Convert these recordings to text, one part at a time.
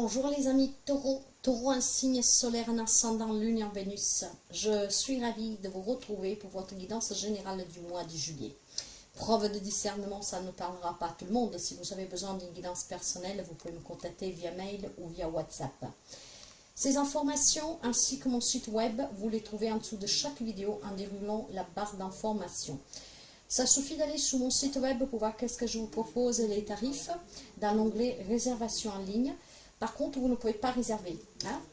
Bonjour les amis taureaux, taureau un signe solaire, un ascendant lune en Vénus. Je suis ravie de vous retrouver pour votre guidance générale du mois de juillet. Preuve de discernement, ça ne parlera pas à tout le monde. Si vous avez besoin d'une guidance personnelle, vous pouvez me contacter via mail ou via WhatsApp. Ces informations ainsi que mon site web, vous les trouvez en dessous de chaque vidéo en déroulant la barre d'informations. Ça suffit d'aller sur mon site web pour voir qu'est-ce que je vous propose et les tarifs dans l'onglet réservation en ligne. Par contre, vous ne pouvez pas réserver.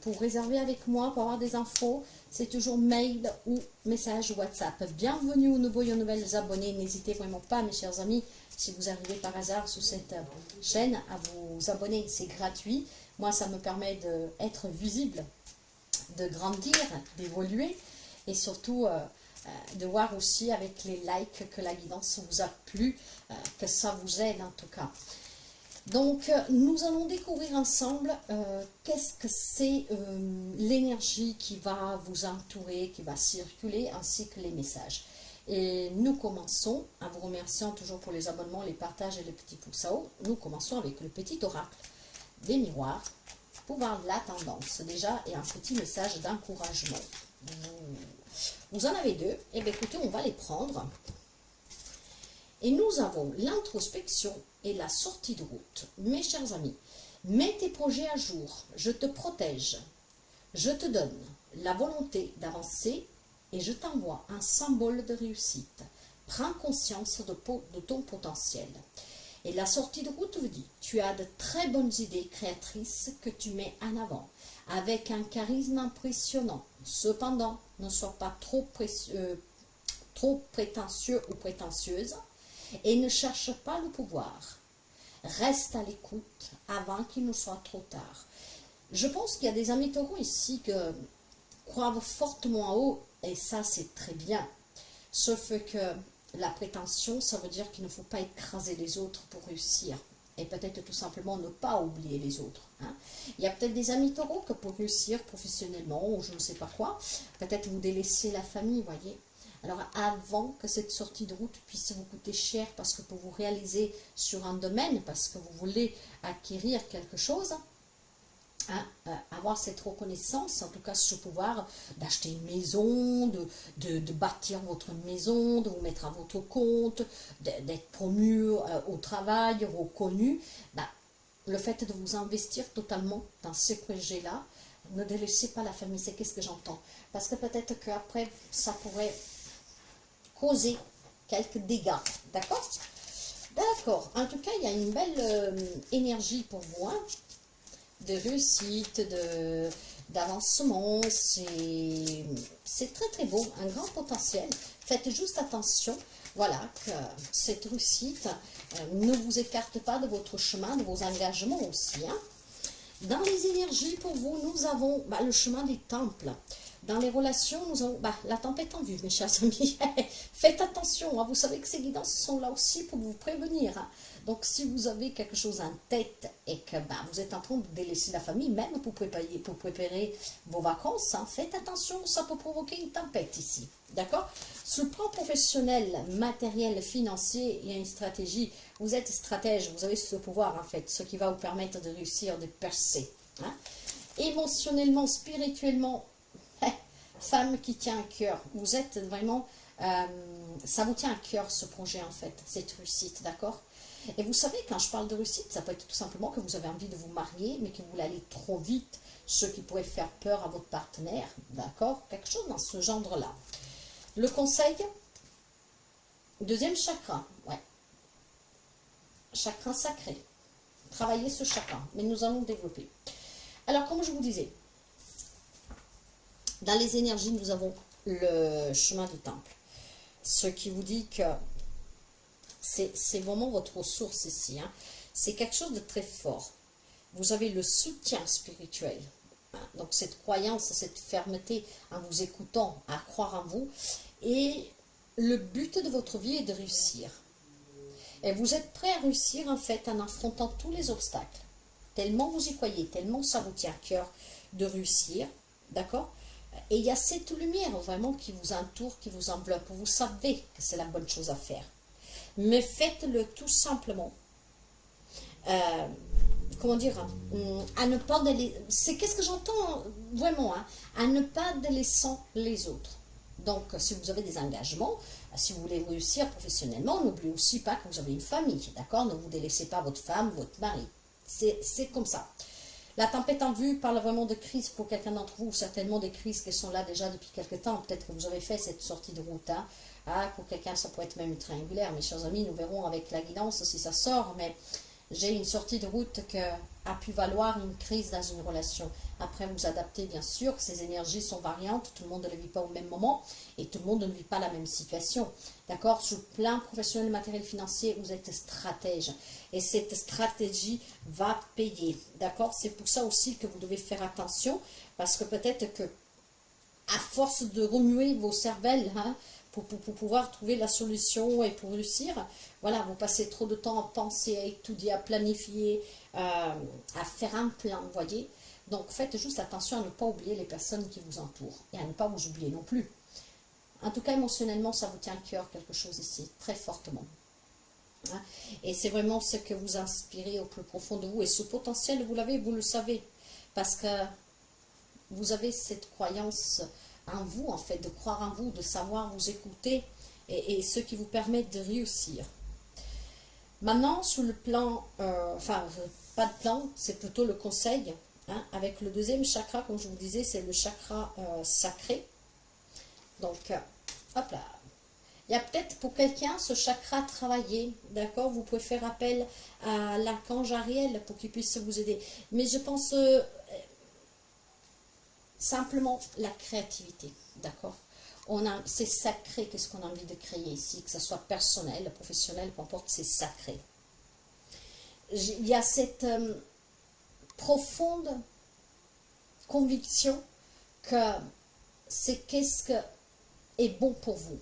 Pour réserver avec moi, pour avoir des infos, c'est toujours mail ou message WhatsApp. Bienvenue aux nouveaux et aux nouvelles abonnés. N'hésitez vraiment pas, mes chers amis, si vous arrivez par hasard sur cette chaîne, à vous abonner. C'est gratuit. Moi, ça me permet d'être visible, de grandir, d'évoluer et surtout de voir aussi avec les likes que la guidance vous a plu, que ça vous aide en tout cas. Donc, nous allons découvrir ensemble qu'est-ce que c'est l'énergie qui va vous entourer, qui va circuler, ainsi que les messages. Et nous commençons, en vous remerciant toujours pour les abonnements, les partages et les petits pouces à haut, nous commençons avec le petit oracle des miroirs pour voir la tendance déjà et un petit message d'encouragement. Vous en avez deux, et bien écoutez, on va les prendre. Et nous avons l'introspection et la sortie de route. Mes chers amis, mets tes projets à jour, je te protège, je te donne la volonté d'avancer et je t'envoie un symbole de réussite. Prends conscience de ton potentiel. Et la sortie de route vous dit, tu as de très bonnes idées créatrices que tu mets en avant, avec un charisme impressionnant. Cependant, ne sois pas trop prétentieux ou prétentieuse et ne cherche pas le pouvoir. Reste à l'écoute avant qu'il ne soit trop tard. Je pense qu'il y a des amis taureaux ici qui croient fortement en haut et ça c'est très bien. Sauf que la prétention, ça veut dire qu'il ne faut pas écraser les autres pour réussir. Et peut-être tout simplement ne pas oublier les autres. Il y a peut-être des amis taureaux que pour réussir professionnellement ou je ne sais pas quoi, peut-être vous délaissez la famille, voyez. Alors avant que cette sortie de route puisse vous coûter cher parce que pour vous réaliser sur un domaine, parce que vous voulez acquérir quelque chose, avoir cette reconnaissance, en tout cas ce pouvoir d'acheter une maison, de bâtir votre maison, de vous mettre à votre compte, d'être promu au travail, reconnu, le fait de vous investir totalement dans ces projets-là, ne délaissez pas la famille, c'est qu'est-ce que j'entends. Parce que peut-être qu'après, ça pourrait causer quelques dégâts, d'accord? D'accord, en tout cas, il y a une belle énergie pour vous, de réussite, d'avancement, c'est très très beau, un grand potentiel. Faites juste attention, voilà, que cette réussite ne vous écarte pas de votre chemin, de vos engagements aussi. Dans les énergies, pour vous, nous avons le chemin des temples. Dans les relations, nous avons la tempête en vue, mes chers amis. Faites attention, vous savez que ces guidances sont là aussi pour vous prévenir. Donc, si vous avez quelque chose en tête et que vous êtes en train de délaisser la famille, même pour préparer vos vacances, faites attention, ça peut provoquer une tempête ici. D'accord? Sur le plan professionnel, matériel, financier, il y a une stratégie. Vous êtes stratège, vous avez ce pouvoir en fait, ce qui va vous permettre de réussir, de percer. Émotionnellement, spirituellement, femme qui tient à cœur, vous êtes vraiment, ça vous tient à cœur ce projet en fait, cette réussite, d'accord? Et vous savez, quand je parle de réussite, ça peut être tout simplement que vous avez envie de vous marier, mais que vous voulez aller trop vite, ce qui pourrait faire peur à votre partenaire, d'accord? Quelque chose dans ce genre-là. Le conseil, deuxième chakra, chakra sacré. Travaillez ce chakra, mais nous allons développer. Alors, comme je vous disais, dans les énergies, nous avons le chemin du temple. Ce qui vous dit que c'est vraiment votre ressource ici. C'est quelque chose de très fort. Vous avez le soutien spirituel. Donc cette croyance, cette fermeté en vous écoutant, à croire en vous. Et le but de votre vie est de réussir. Et vous êtes prêt à réussir en fait en affrontant tous les obstacles. Tellement vous y croyez, tellement ça vous tient à cœur de réussir. D'accord ? Et il y a cette lumière vraiment qui vous entoure, qui vous enveloppe. Vous savez que c'est la bonne chose à faire. Mais faites-le tout simplement comment dire, à ne pas délaisser, c'est qu'est-ce que j'entends vraiment, hein, à ne pas délaisser les autres. Donc, si vous avez des engagements, si vous voulez réussir professionnellement, n'oubliez aussi pas que vous avez une famille, d'accord? Ne vous délaissez pas votre femme, votre mari. C'est comme ça. La tempête en vue parle vraiment de crise pour quelqu'un d'entre vous, certainement des crises qui sont là déjà depuis quelques temps. Peut-être que vous avez fait cette sortie de route. Hein. Ah, pour quelqu'un, ça pourrait être même triangulaire. Mes chers amis, nous verrons avec la guidance si ça sort. Mais j'ai une sortie de route qui a pu valoir une crise dans une relation. Après, vous adaptez, bien sûr. Ces énergies sont variantes. Tout le monde ne les vit pas au même moment. Et tout le monde ne vit pas la même situation. D'accord? Sur le plan professionnel, matériel, financier, vous êtes stratège. Et cette stratégie va payer. D'accord? C'est pour ça aussi que vous devez faire attention. Parce que peut-être que, à force de remuer vos cervelles, hein, pour pouvoir trouver la solution et pour réussir, voilà, vous passez trop de temps à penser, à étudier, à planifier, à faire un plan, vous voyez. Donc faites juste attention à ne pas oublier les personnes qui vous entourent et à ne pas vous oublier non plus. En tout cas, émotionnellement, ça vous tient à cœur quelque chose ici, très fortement. Hein. Et c'est vraiment ce que vous inspirez au plus profond de vous. Et ce potentiel, vous l'avez, vous le savez. Parce que vous avez cette croyance en vous, en fait, de croire en vous, de savoir vous écouter, et ce qui vous permet de réussir. Maintenant, sur le plan, pas de plan, c'est plutôt le conseil, hein, avec le deuxième chakra, comme je vous disais, c'est le chakra sacré. Donc, hop là. Il y a peut-être pour quelqu'un ce chakra travaillé, d'accord? Vous pouvez faire appel à l'archange Ariel pour qu'il puisse vous aider. Mais je pense simplement la créativité, d'accord? C'est sacré, qu'est-ce qu'on a envie de créer ici, que ce soit personnel, professionnel, peu importe, c'est sacré. Il y a cette profonde conviction que c'est qu'est-ce que est bon pour vous.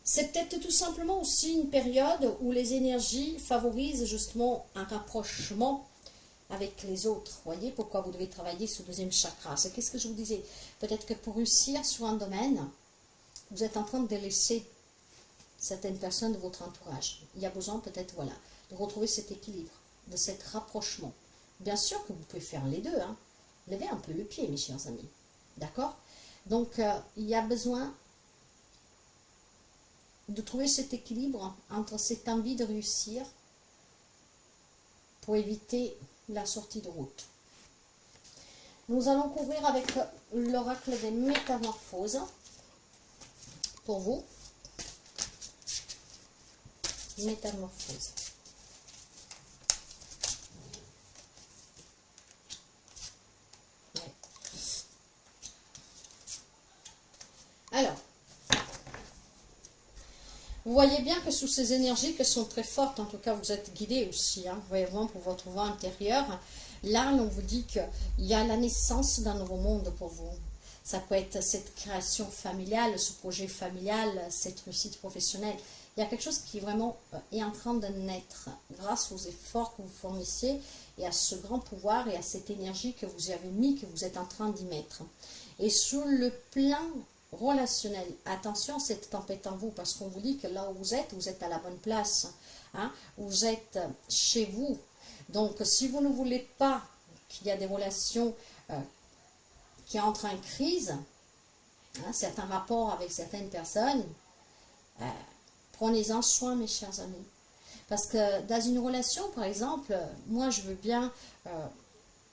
C'est peut-être tout simplement aussi une période où les énergies favorisent justement un rapprochement avec les autres. Voyez pourquoi vous devez travailler ce deuxième chakra. C'est qu'est-ce que je vous disais. Peut-être que pour réussir sur un domaine, vous êtes en train de délaisser certaines personnes de votre entourage. Il y a besoin peut-être, voilà, de retrouver cet équilibre, de cet rapprochement. Bien sûr que vous pouvez faire les deux. Hein. Levez un peu le pied, mes chers amis. D'accord? Donc, il y a besoin de trouver cet équilibre entre cette envie de réussir pour éviter la sortie de route. Nous allons couvrir avec l'oracle des métamorphoses pour vous. Métamorphose. Ouais. Alors, vous voyez bien que sous ces énergies qui sont très fortes, en tout cas vous êtes guidé aussi, hein, vraiment pour votre voix intérieure. Là, on vous dit qu'il y a la naissance d'un nouveau monde pour vous. Ça peut être cette création familiale, ce projet familial, cette réussite professionnelle. Il y a quelque chose qui vraiment est en train de naître grâce aux efforts que vous fournissez et à ce grand pouvoir et à cette énergie que vous y avez mis, que vous êtes en train d'y mettre. Et sur le plan relationnel, attention à cette tempête en vous, parce qu'on vous dit que là où vous êtes à la bonne place, hein, vous êtes chez vous. Donc si vous ne voulez pas qu'il y ait des relations qui entrent en crise, hein, certains rapports avec certaines personnes, prenez-en soin, mes chers amis. Parce que dans une relation, par exemple, moi je veux bien,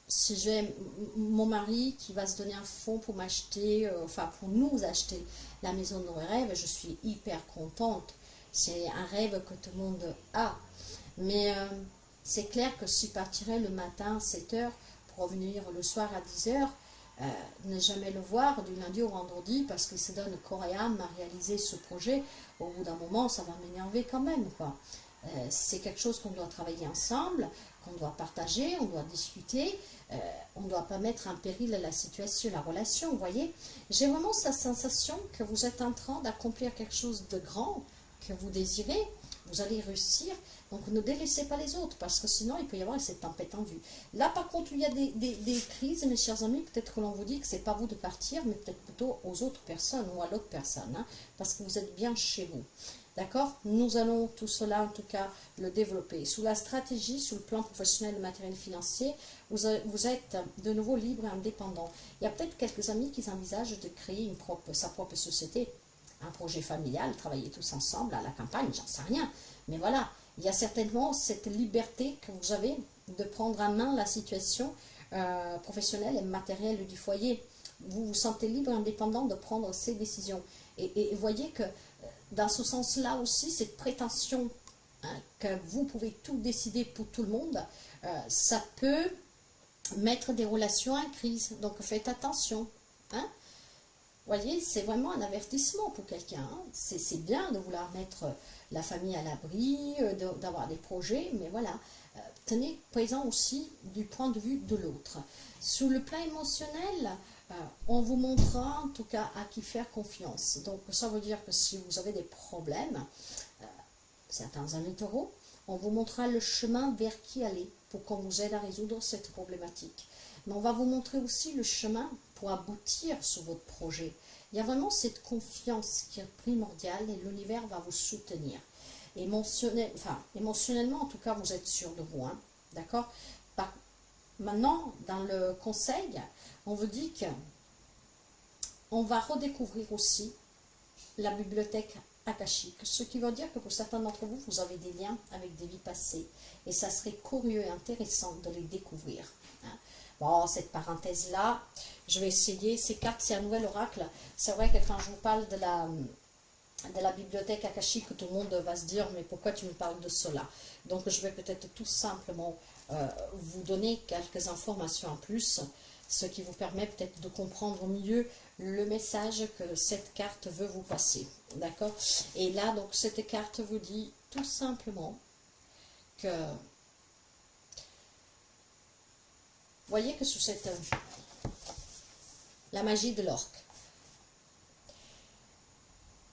si j'ai mon mari qui va se donner un fonds pour m'acheter, pour nous acheter la maison de nos rêves, je suis hyper contente. C'est un rêve que tout le monde a. Mais c'est clair que si je partirais le matin à 7 h pour revenir le soir à 10 h, ne jamais le voir du lundi au vendredi parce qu'il se donne corps et âme à réaliser ce projet, au bout d'un moment ça va m'énerver quand même, quoi. C'est quelque chose qu'on doit travailler ensemble, qu'on doit partager, on doit discuter, on ne doit pas mettre en péril la situation, la relation, vous voyez. J'ai vraiment cette sensation que vous êtes en train d'accomplir quelque chose de grand, que vous désirez, vous allez réussir. Donc ne délaissez pas les autres, parce que sinon il peut y avoir cette tempête en vue. Là par contre, il y a des crises, mes chers amis, peut-être que l'on vous dit que c'est pas vous de partir, mais peut-être plutôt aux autres personnes ou à l'autre personne, hein, parce que vous êtes bien chez vous. D'accord? Nous allons tout cela, en tout cas, le développer. Sous la stratégie, sous le plan professionnel, matériel, financier, vous êtes de nouveau libre et indépendant. Il y a peut-être quelques amis qui envisagent de créer sa propre société, un projet familial, travailler tous ensemble à la campagne, j'en sais rien. Mais voilà, il y a certainement cette liberté que vous avez de prendre en main la situation professionnelle et matérielle du foyer. Vous vous sentez libre et indépendant de prendre ces décisions. Et voyez que dans ce sens-là aussi, cette prétention que vous pouvez tout décider pour tout le monde, ça peut mettre des relations en crise. Donc faites attention. Hein. Voyez, c'est vraiment un avertissement pour quelqu'un. Hein. C'est bien de vouloir mettre la famille à l'abri, d'avoir des projets, mais voilà, tenez présent aussi du point de vue de l'autre. Sous le plan émotionnel, on vous montrera en tout cas à qui faire confiance. Donc ça veut dire que si vous avez des problèmes, certains amis taureaux, on vous montrera le chemin vers qui aller pour qu'on vous aide à résoudre cette problématique. Mais on va vous montrer aussi le chemin pour aboutir sur votre projet. Il y a vraiment cette confiance qui est primordiale et l'univers va vous soutenir. Émotionnellement, en tout cas, vous êtes sûr de vous. Hein, d'accord? Maintenant, dans le conseil, on vous dit qu'on va redécouvrir aussi la bibliothèque akashique, ce qui veut dire que pour certains d'entre vous, vous avez des liens avec des vies passées et ça serait curieux et intéressant de les découvrir. Hein. Bon, cette parenthèse-là, je vais essayer. Ces cartes, c'est un nouvel oracle. C'est vrai que quand je vous parle de la bibliothèque akashique, tout le monde va se dire mais pourquoi tu me parles de cela? Donc je vais peut-être tout simplement vous donner quelques informations en plus, ce qui vous permet peut-être de comprendre mieux le message que cette carte veut vous passer. D'accord? Et là, donc, cette carte vous dit tout simplement que, voyez que sous la magie de l'orque,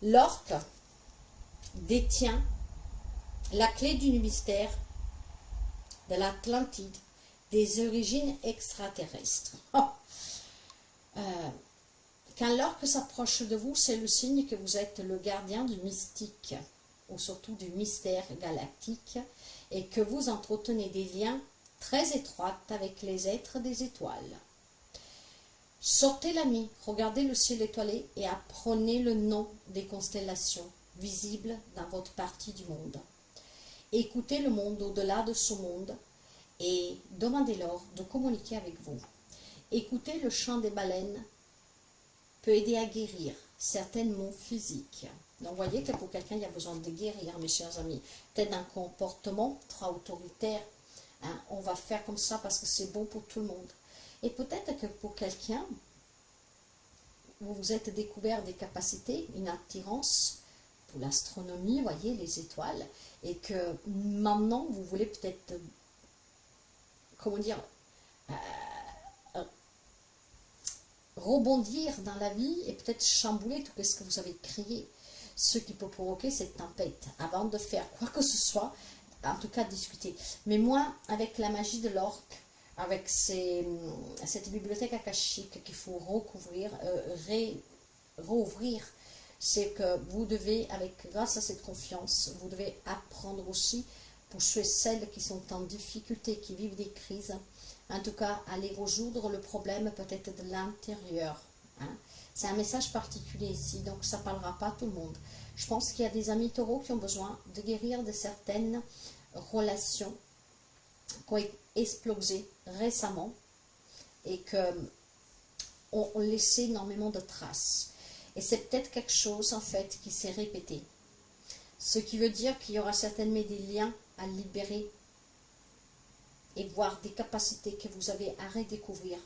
l'orque détient la clé du mystère de l'Atlantide, des origines extraterrestres. Oh. Quand l'orque s'approche de vous, c'est le signe que vous êtes le gardien du mystique, ou surtout du mystère galactique, et que vous entretenez des liens très étroits avec les êtres des étoiles. Sortez la nuit, regardez le ciel étoilé et apprenez le nom des constellations visibles dans votre partie du monde. Écoutez le monde au-delà de ce monde et demandez-leur de communiquer avec vous. Écoutez le chant des baleines peut aider à guérir certaines maux physiques. Donc, vous voyez que pour quelqu'un, il y a besoin de guérir, mes chers amis. Peut-être un comportement très autoritaire. Hein, on va faire comme ça parce que c'est bon pour tout le monde. Et peut-être que pour quelqu'un, vous vous êtes découvert des capacités, une attirance pour l'astronomie, vous voyez, les étoiles, et que maintenant, vous voulez peut-être, comment dire, rebondir dans la vie et peut-être chambouler tout ce que vous avez créé, ce qui peut provoquer cette tempête. Avant de faire quoi que ce soit, en tout cas discuter. Mais moi, avec la magie de l'orque, avec cette bibliothèque akashique qu'il faut rouvrir, c'est que vous devez, grâce à cette confiance, vous devez apprendre aussi, pour ceux et celles qui sont en difficulté, qui vivent des crises, en tout cas, aller résoudre le problème peut-être de l'intérieur. Hein. C'est un message particulier ici, donc ça ne parlera pas à tout le monde. Je pense qu'il y a des amis taureaux qui ont besoin de guérir de certaines relations qui ont explosé récemment et qui ont laissé énormément de traces. Et c'est peut-être quelque chose, en fait, qui s'est répété. Ce qui veut dire qu'il y aura certainement des liens à libérer et voir des capacités que vous avez à redécouvrir.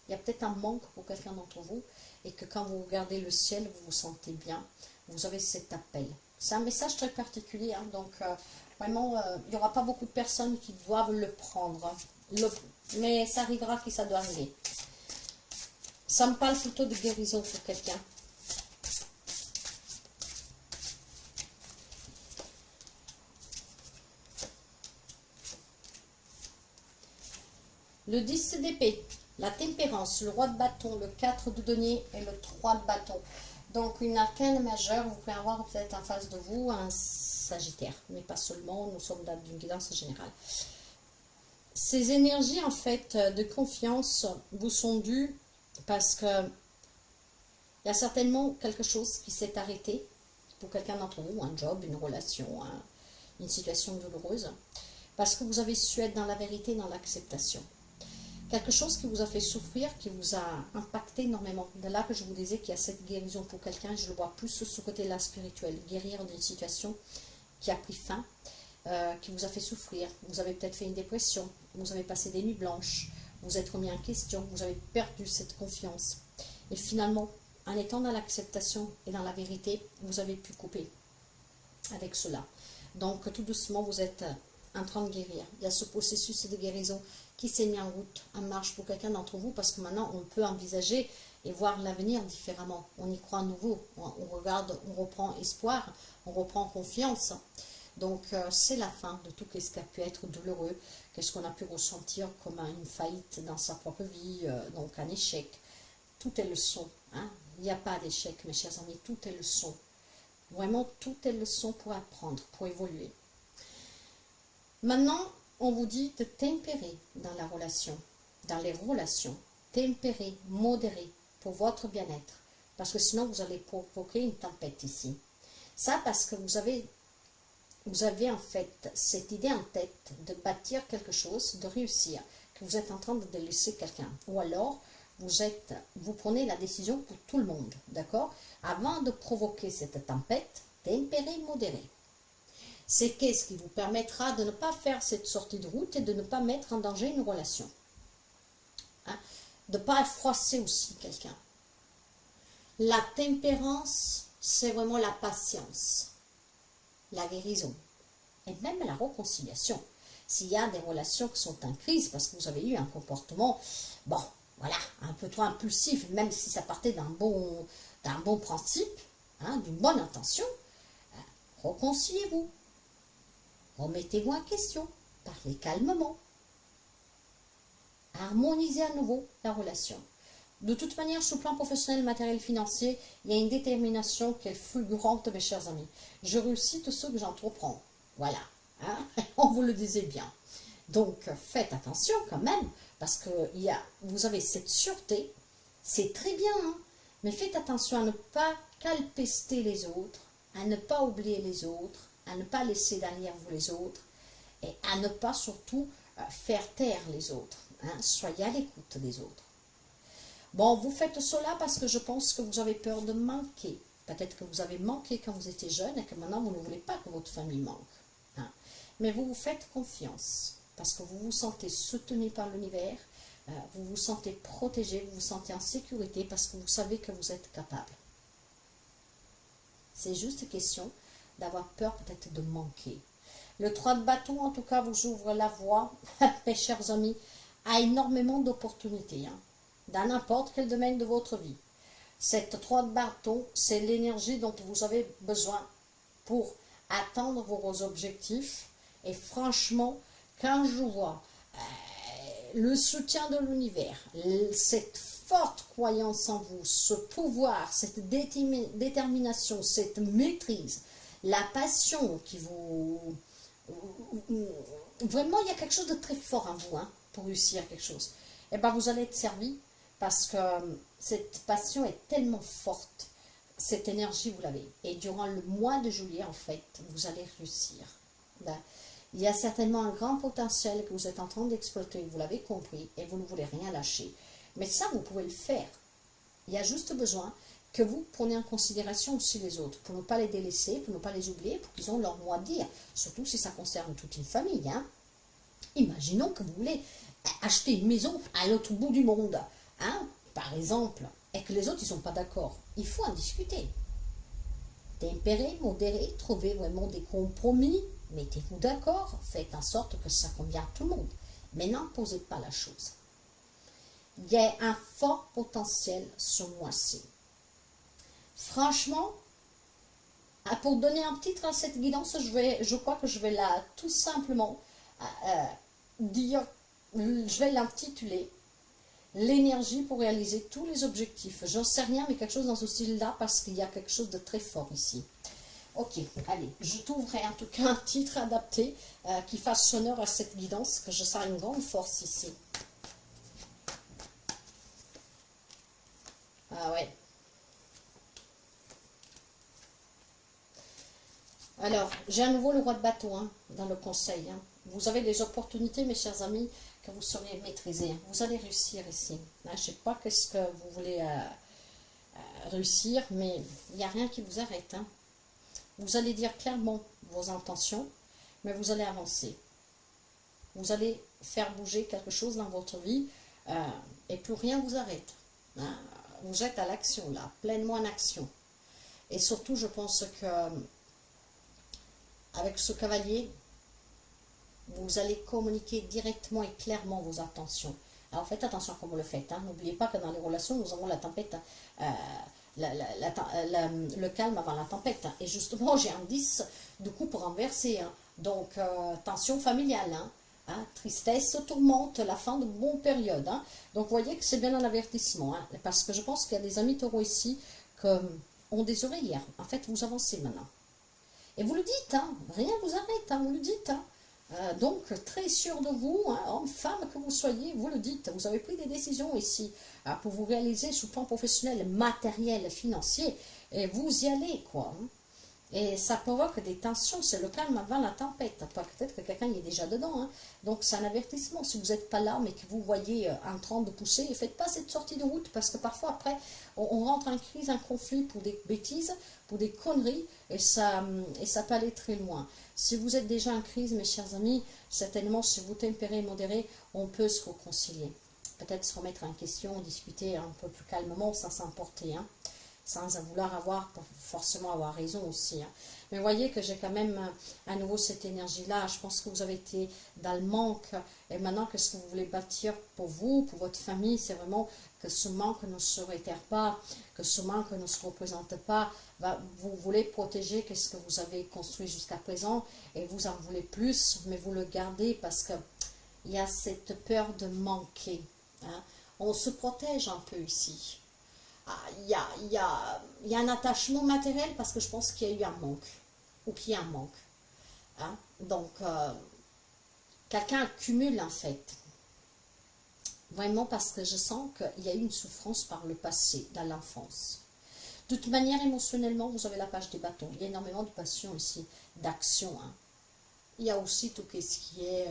Il y a peut-être un manque pour quelqu'un d'entre vous et que quand vous regardez le ciel, vous vous sentez bien, vous avez cet appel. C'est un message très particulier, hein, donc vraiment, il n'y aura pas beaucoup de personnes qui doivent le prendre, mais ça arrivera que ça doit arriver. Ça me parle plutôt de guérison pour quelqu'un. Le 10 d'épée, la tempérance, le roi de bâton, le 4 de denier et le 3 de bâton. Donc, une arcane majeure, vous pouvez avoir peut-être en face de vous un Sagittaire, mais pas seulement, nous sommes dans une guidance générale. Ces énergies, en fait, de confiance vous sont dues parce que il y a certainement quelque chose qui s'est arrêté pour quelqu'un d'entre vous, un job, une relation, une situation douloureuse, parce que vous avez su être dans la vérité, dans l'acceptation. Quelque chose qui vous a fait souffrir, qui vous a impacté énormément. De là que je vous disais qu'il y a cette guérison pour quelqu'un, je le vois plus sur ce côté-là spirituel, guérir d'une situation qui a pris fin, qui vous a fait souffrir. Vous avez peut-être fait une dépression, vous avez passé des nuits blanches, vous êtes remis en question, vous avez perdu cette confiance. Et finalement, en étant dans l'acceptation et dans la vérité, vous avez pu couper avec cela. Donc tout doucement, vous êtes en train de guérir. Il y a ce processus de guérison qui s'est mis en route, en marche pour quelqu'un d'entre vous, parce que maintenant on peut envisager et voir l'avenir différemment. On y croit à nouveau, on regarde, on reprend espoir, on reprend confiance. Donc c'est la fin de tout ce qui a pu être douloureux, qu'est-ce qu'on a pu ressentir comme une faillite dans sa propre vie, donc un échec. Tout est leçon, hein? Il n'y a pas d'échec, mes chers amis, tout est leçon. Vraiment, tout est leçon pour apprendre, pour évoluer. Maintenant, on vous dit de tempérer dans la relation, dans les relations. Tempérer, modérer pour votre bien-être. Parce que sinon, vous allez provoquer une tempête ici. Ça, parce que vous avez en fait cette idée en tête de bâtir quelque chose, de réussir, que vous êtes en train de délaisser quelqu'un. Ou alors, vous prenez la décision pour tout le monde, d'accord? Avant de provoquer cette tempête, tempérer, modérer. C'est qu'est-ce qui vous permettra de ne pas faire cette sortie de route et de ne pas mettre en danger une relation. Hein? De ne pas froisser aussi quelqu'un. La tempérance, c'est vraiment la patience, la guérison et même la réconciliation. S'il y a des relations qui sont en crise parce que vous avez eu un comportement, bon, voilà, un peu trop impulsif, même si ça partait d'un bon principe, hein, d'une bonne intention, réconciliez-vous. Remettez-vous en question, parlez calmement. Harmonisez à nouveau la relation. De toute manière, sur le plan professionnel, matériel, financier, il y a une détermination qui est fulgurante, mes chers amis. Je réussis tout ce que j'entreprends. Voilà, hein? On vous le disait bien. Donc, faites attention quand même, parce que vous avez cette sûreté, c'est très bien, hein? Mais faites attention à ne pas calpester les autres, à ne pas oublier les autres, à ne pas laisser derrière vous les autres, et à ne pas surtout faire taire les autres. Hein? Soyez à l'écoute des autres. Bon, vous faites cela parce que je pense que vous avez peur de manquer. Peut-être que vous avez manqué quand vous étiez jeune et que maintenant vous ne voulez pas que votre famille manque. Hein? Mais vous vous faites confiance parce que vous vous sentez soutenu par l'univers, vous vous sentez protégé, vous vous sentez en sécurité parce que vous savez que vous êtes capable. C'est juste question d'avoir peur peut-être de manquer. Le 3 de bâton, en tout cas, vous ouvre la voie, mes chers amis, à énormément d'opportunités, hein, dans n'importe quel domaine de votre vie. Cette 3 de bâton, c'est l'énergie dont vous avez besoin pour atteindre vos objectifs. Et franchement, quand je vois le soutien de l'univers, cette forte croyance en vous, ce pouvoir, cette détermination, cette maîtrise, la passion qui vous... Vraiment, il y a quelque chose de très fort en vous, hein, pour réussir quelque chose. Et bien, vous allez être servi parce que cette passion est tellement forte. Cette énergie, vous l'avez. Et durant le mois de juillet, en fait, vous allez réussir. Il y a certainement un grand potentiel que vous êtes en train d'exploiter, vous l'avez compris, et vous ne voulez rien lâcher. Mais ça, vous pouvez le faire. Il y a juste besoin que vous preniez en considération aussi les autres, pour ne pas les délaisser, pour ne pas les oublier, pour qu'ils aient leur mot à dire, surtout si ça concerne toute une famille. Hein. Imaginons que vous voulez acheter une maison à l'autre bout du monde, hein, par exemple, et que les autres, ils ne sont pas d'accord. Il faut en discuter. Tempérer, modérer, trouver vraiment des compromis, mettez-vous d'accord, faites en sorte que ça convienne à tout le monde. Mais n'imposez pas la chose. Il y a un fort potentiel ce mois-ci. Franchement, pour donner un titre à cette guidance, je crois que je vais tout simplement dire, je vais l'intituler l'énergie pour réaliser tous les objectifs. J'en sais rien, mais quelque chose dans ce style-là, parce qu'il y a quelque chose de très fort ici. Ok, allez, je trouverai en tout cas un titre adapté qui fasse honneur à cette guidance, que je sens une grande force ici. Ah ouais. Alors, j'ai à nouveau le roi de bâton hein, dans le conseil. Hein. Vous avez des opportunités, mes chers amis, que vous saurez maîtriser. Vous allez réussir ici. Hein, je ne sais pas qu'est-ce que vous voulez réussir, mais il n'y a rien qui vous arrête. Hein. Vous allez dire clairement vos intentions, mais vous allez avancer. Vous allez faire bouger quelque chose dans votre vie et plus rien vous arrête. Hein. Vous êtes à l'action là, pleinement en action. Et surtout, je pense que avec ce cavalier, vous allez communiquer directement et clairement vos intentions. Alors faites attention quand vous le faites. Hein. N'oubliez pas que dans les relations, nous avons la tempête, le calme avant la tempête. Et justement, j'ai un 10 de coupe renversé. Hein. Donc, tension familiale. Hein. Hein. Tristesse, tourmente, la fin de bonne période. Hein. Donc, vous voyez que c'est bien un avertissement. Hein. Parce que je pense qu'il y a des amis taureaux ici qui ont des oreilles. En fait, vous avancez maintenant. Et vous le dites, hein, rien ne vous arrête, hein, vous le dites. Hein. Donc, très sûr de vous, hein, homme, femme que vous soyez, vous le dites. Vous avez pris des décisions ici pour vous réaliser sur le plan professionnel, matériel, financier. Et vous y allez, quoi. Hein. Et ça provoque des tensions, c'est le calme avant la tempête. Peut-être que quelqu'un y est déjà dedans. Hein. Donc, c'est un avertissement. Si vous n'êtes pas là, mais que vous voyez en train de pousser, ne faites pas cette sortie de route parce que parfois, après, on rentre en crise, en conflit pour des bêtises, pour des conneries, et ça peut aller très loin. Si vous êtes déjà en crise, mes chers amis, certainement, si vous tempérez et modérez, on peut se réconcilier. Peut-être se remettre en question, discuter un peu plus calmement, sans s'emporter. Hein. Sans vouloir forcément avoir raison aussi. Hein. Mais voyez que j'ai quand même à nouveau cette énergie-là. Je pense que vous avez été dans le manque. Et maintenant, qu'est-ce que vous voulez bâtir pour vous, pour votre famille? C'est vraiment que ce manque ne se réitère pas, que ce manque ne se représente pas. Vous voulez protéger ce que vous avez construit jusqu'à présent et vous en voulez plus, mais vous le gardez parce qu'il y a cette peur de manquer. Hein. On se protège un peu ici. Il y a un attachement matériel parce que je pense qu'il y a eu un manque ou qu'il y a un manque. Hein? Donc, quelqu'un accumule en fait. Vraiment parce que je sens qu'il y a eu une souffrance par le passé, dans l'enfance. De toute manière, émotionnellement, vous avez la page des bâtons. Il y a énormément de passion ici, d'action. Hein? Il y a aussi tout ce qui est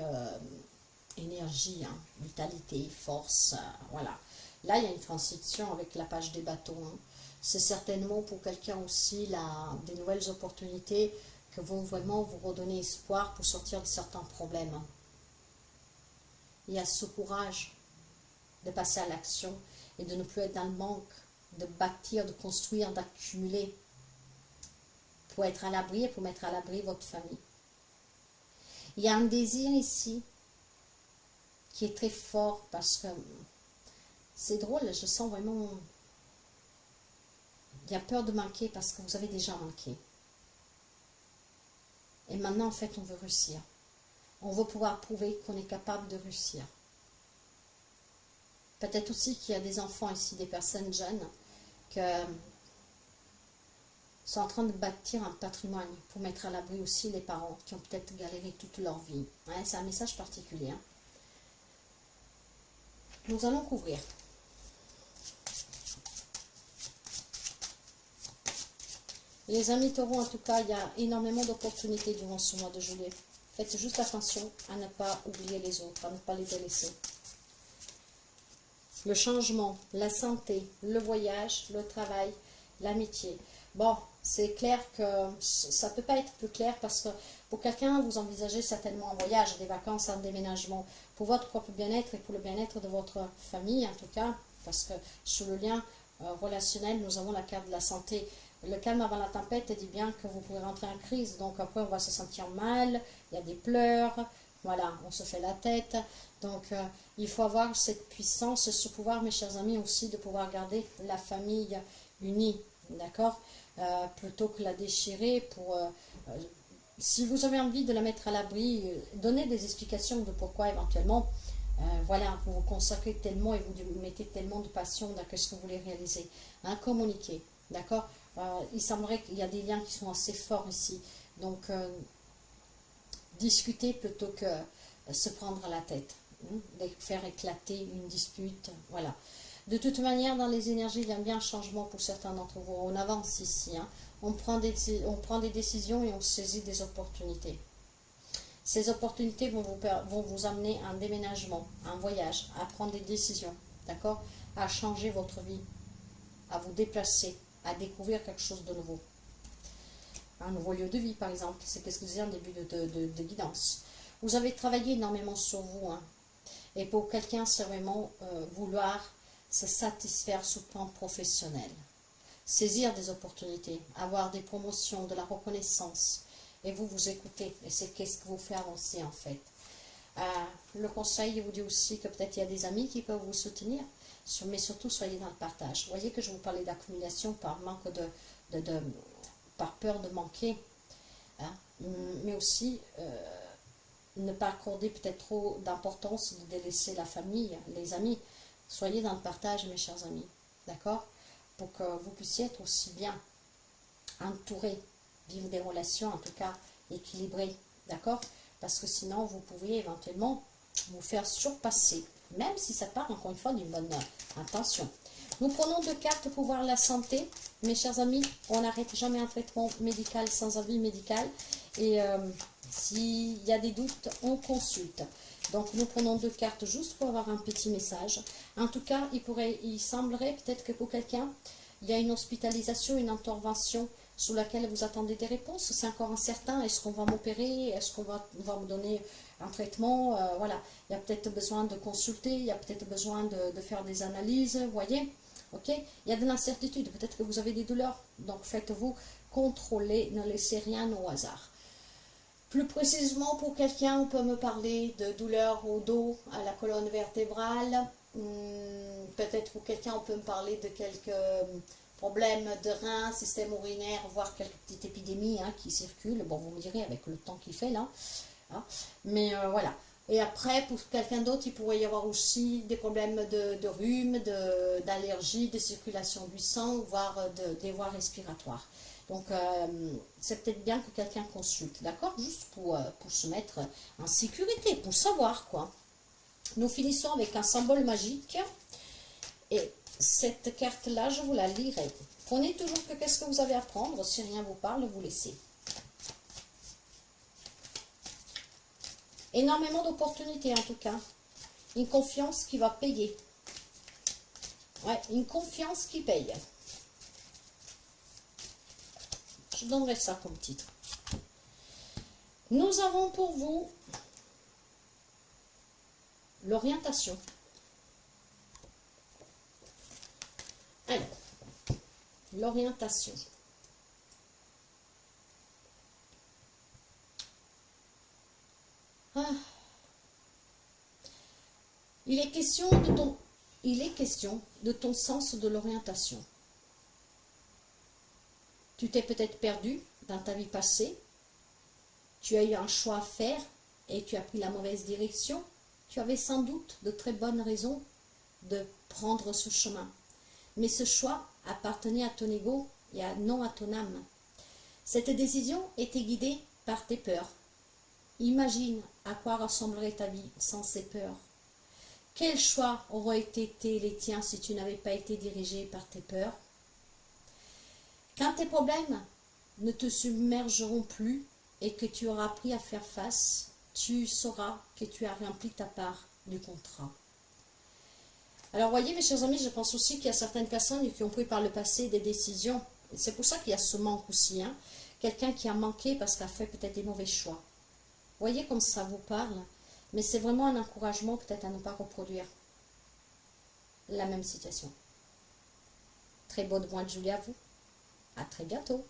énergie, hein? Vitalité, force, voilà. Là, il y a une transition avec la page des bâtons. Hein. C'est certainement pour quelqu'un aussi des nouvelles opportunités qui vont vraiment vous redonner espoir pour sortir de certains problèmes. Hein. Il y a ce courage de passer à l'action et de ne plus être dans le manque, de bâtir, de construire, d'accumuler pour être à l'abri et pour mettre à l'abri votre famille. Il y a un désir ici qui est très fort parce que c'est drôle, je sens vraiment... Il y a peur de manquer parce que vous avez déjà manqué. Et maintenant, en fait, on veut réussir. On veut pouvoir prouver qu'on est capable de réussir. Peut-être aussi qu'il y a des enfants ici, des personnes jeunes, qui sont en train de bâtir un patrimoine pour mettre à l'abri aussi les parents qui ont peut-être galéré toute leur vie. Ouais, c'est un message particulier. Hein. Nous allons couvrir. Les amis taureaux, en tout cas, il y a énormément d'opportunités durant ce mois de juillet. Faites juste attention à ne pas oublier les autres, à ne pas les délaisser. Le changement, la santé, le voyage, le travail, l'amitié. Bon, c'est clair que ça ne peut pas être plus clair parce que pour quelqu'un, vous envisagez certainement un voyage, des vacances, un déménagement pour votre propre bien-être et pour le bien-être de votre famille en tout cas, parce que sur le lien relationnel, nous avons la carte de la santé. Le calme avant la tempête dit bien que vous pouvez rentrer en crise, donc après on va se sentir mal, il y a des pleurs, voilà, on se fait la tête. Donc il faut avoir cette puissance, ce pouvoir, mes chers amis, aussi de pouvoir garder la famille unie, d'accord, plutôt que la déchirer pour... si vous avez envie de la mettre à l'abri, donnez des explications de pourquoi éventuellement Voilà, vous vous consacrez tellement et vous mettez tellement de passion dans ce que vous voulez réaliser. Hein, communiquer, d'accord. Il semblerait qu'il y a des liens qui sont assez forts ici. Donc, discuter plutôt que se prendre la tête. Hein, de faire éclater une dispute, voilà. De toute manière, dans les énergies, il y a bien un changement pour certains d'entre vous. On avance ici. Hein. On prend des décisions et on saisit des opportunités. Ces opportunités vont vous amener à un déménagement, à un voyage, à prendre des décisions, d'accord, à changer votre vie, à vous déplacer, à découvrir quelque chose de nouveau. Un nouveau lieu de vie, par exemple, c'est ce que je disais en début de guidance. Vous avez travaillé énormément sur vous, hein. Et pour quelqu'un, c'est vraiment vouloir se satisfaire sur le plan professionnel. Saisir des opportunités, avoir des promotions, de la reconnaissance. Et vous écoutez. Et c'est qu'est-ce que vous fait avancer, en fait. Le conseil, il vous dit aussi que peut-être il y a des amis qui peuvent vous soutenir. Mais surtout, soyez dans le partage. Vous voyez que je vous parlais d'accumulation par manque par peur de manquer. Hein. Mais aussi... ne pas accorder peut-être trop d'importance, de délaisser la famille, les amis. Soyez dans le partage, mes chers amis, d'accord? Pour que vous puissiez être aussi bien entourés, vivre des relations en tout cas équilibrées, d'accord? Parce que sinon, vous pouvez éventuellement vous faire surpasser, même si ça part encore une fois d'une bonne intention. Nous prenons 2 cartes pour voir la santé. Mes chers amis, on n'arrête jamais un traitement médical sans avis médical. Et s'il y a des doutes, on consulte. Donc, nous prenons 2 cartes juste pour avoir un petit message. En tout cas, il semblerait peut-être que pour quelqu'un, il y a une hospitalisation, une intervention sur laquelle vous attendez des réponses. C'est encore incertain. Est-ce qu'on va m'opérer? Est-ce qu'on va me donner un traitement? Voilà. Il y a peut-être besoin de consulter. Il y a peut-être besoin de faire des analyses. Vous voyez? Ok? Il y a de l'incertitude. Peut-être que vous avez des douleurs. Donc, faites-vous contrôler. Ne laissez rien au hasard. Plus précisément, pour quelqu'un, on peut me parler de douleurs au dos, à la colonne vertébrale. Peut-être pour quelqu'un, on peut me parler de quelques problèmes de reins, système urinaire, voire quelques petites épidémies qui circulent. Bon, vous me direz avec le temps qu'il fait là. Hein. Mais voilà. Et après, pour quelqu'un d'autre, il pourrait y avoir aussi des problèmes de rhume, d'allergie, de circulation du sang, voire des voies respiratoires. Donc, c'est peut-être bien que quelqu'un consulte, d'accord? Juste pour se mettre en sécurité, pour savoir, quoi. Nous finissons avec un symbole magique. Et cette carte-là, je vous la lirai. Prenez toujours que qu'est-ce que vous avez à prendre. Si rien vous parle, vous laissez. Énormément d'opportunités, en tout cas. Une confiance qui va payer. Ouais, une confiance qui paye. Je donnerai ça comme titre. Nous avons pour vous l'orientation. Alors, l'orientation. Il est question de ton sens de l'orientation. Tu t'es peut-être perdu dans ta vie passée. Tu as eu un choix à faire et tu as pris la mauvaise direction. Tu avais sans doute de très bonnes raisons de prendre ce chemin. Mais ce choix appartenait à ton ego et non à ton âme. Cette décision était guidée par tes peurs. Imagine à quoi ressemblerait ta vie sans ces peurs. Quels choix auraient été les tiens si tu n'avais pas été dirigé par tes peurs? Quand tes problèmes ne te submergeront plus et que tu auras appris à faire face, tu sauras que tu as rempli ta part du contrat. Alors, voyez, mes chers amis, je pense aussi qu'il y a certaines personnes qui ont pris par le passé des décisions. C'est pour ça qu'il y a ce manque aussi. Hein. Quelqu'un qui a manqué parce qu'il a fait peut-être des mauvais choix. Voyez comme ça vous parle. Mais c'est vraiment un encouragement peut-être à ne pas reproduire la même situation. Très beau mois de juillet à vous. À très bientôt.